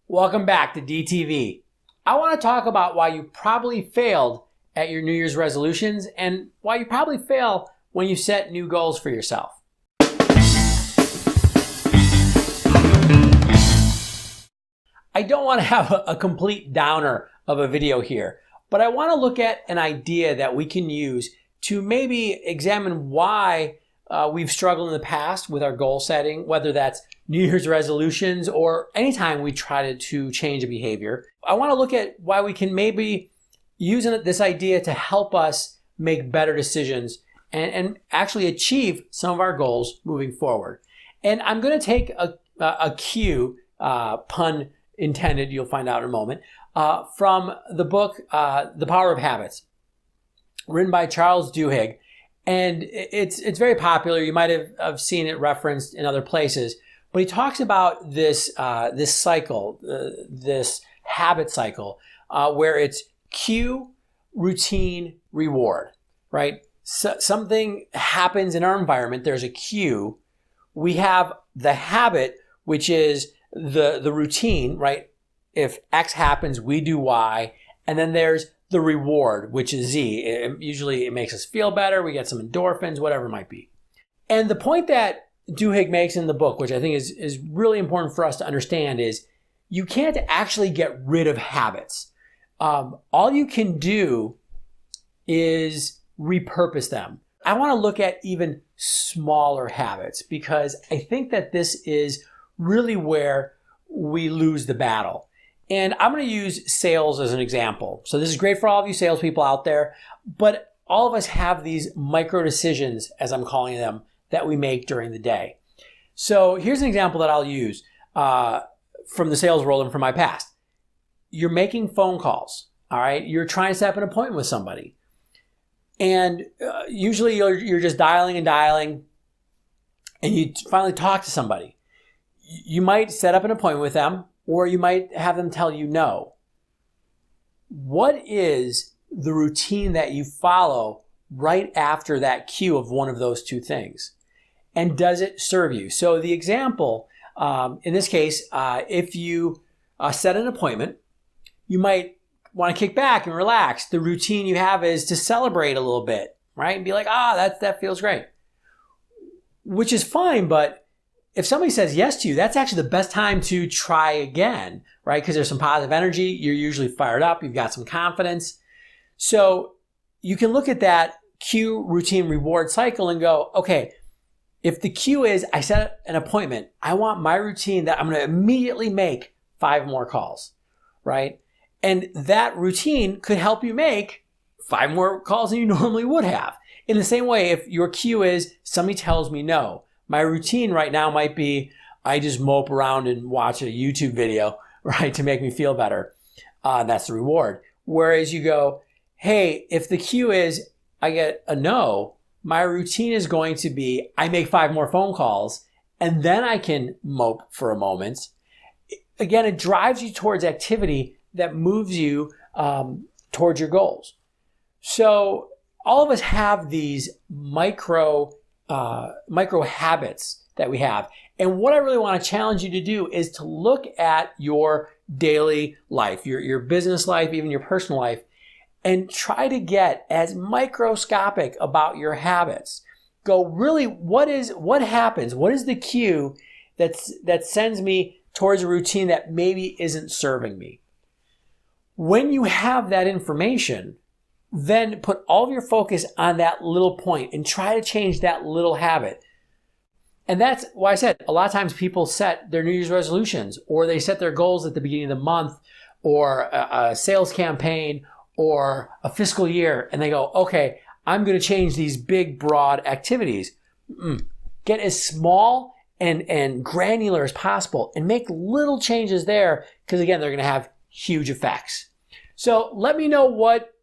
Welcome back to DTV. I want to talk about why you probably failed at your New Year's resolutions and why you probably fail when you set new goals for yourself. I don't want to have a complete downer of a video here, but I want to look at an idea that we can use to maybe examine why we've struggled in the past with our goal setting, whether that's New Year's resolutions or anytime we try to change a behavior. I want to look at why we can maybe use this idea to help us make better decisions and actually achieve some of our goals moving forward. And I'm going to take a cue, pun intended, you'll find out in a moment, from the book, The Power of Habits, written by Charles Duhigg. And it's very popular. You might have seen it referenced in other places. But he talks about this cycle, this habit cycle, where it's cue, routine, reward, right? So something happens in our environment. There's a cue. We have the habit, which is the routine, right? If X happens, we do Y. And then there's the reward, which is Z. Usually it makes us feel better. We get some endorphins, whatever it might be. And the point that Duhigg makes in the book, which I think is really important for us to understand, is you can't actually get rid of habits. All you can do is repurpose them. I want to look at even smaller habits because I think that this is really where we lose the battle. And I'm going to use sales as an example. So this is great for all of you salespeople out there, but all of us have these micro decisions, as I'm calling them, that we make during the day. So here's an example that I'll use from the sales world and from my past. You're making phone calls, all right? You're trying to set up an appointment with somebody. And usually you're just dialing, and you finally talk to somebody. You might set up an appointment with them, or you might have them tell you no. What is the routine that you follow right after that cue of one of those two things? And does it serve you? So the example, in this case, if you set an appointment, you might want to kick back and relax. The routine you have is to celebrate a little bit, right? And be like, that feels great. Which is fine, but if somebody says yes to you, that's actually the best time to try again, right? Because there's some positive energy. You're usually fired up. You've got some confidence. So you can look at that cue, routine, reward cycle and go, okay, if the cue is I set an appointment, I want my routine that I'm going to immediately make 5 more calls, right? And that routine could help you make 5 more calls than you normally would have. In the same way, if your cue is somebody tells me no, my routine right now might be I just mope around and watch a YouTube video, right, to make me feel better. That's the reward. Whereas you go, hey, if the cue is I get a no, my routine is going to be I make 5 more phone calls and then I can mope for a moment. Again, it drives you towards activity that moves you towards your goals. So all of us have these micro habits that we have. And what I really want to challenge you to do is to look at your daily life, your business life, even your personal life, and try to get as microscopic about your habits. Go really, what happens? What is the cue that sends me towards a routine that maybe isn't serving me? When you have that information, then put all of your focus on that little point and try to change that little habit. And that's why I said a lot of times people set their New Year's resolutions or they set their goals at the beginning of the month or a sales campaign or a fiscal year. And they go, okay, I'm going to change these big, broad activities. Get as small and granular as possible and make little changes there because, again, they're going to have huge effects. So let me know what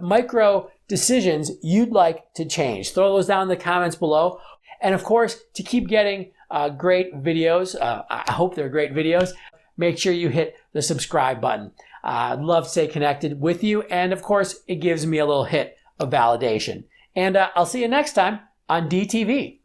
micro decisions you'd like to change. Throw those down in the comments below. And of course, to keep getting great videos, I hope they're great videos, make sure you hit the subscribe button. I'd love to stay connected with you. And of course, it gives me a little hit of validation. And I'll see you next time on DTV.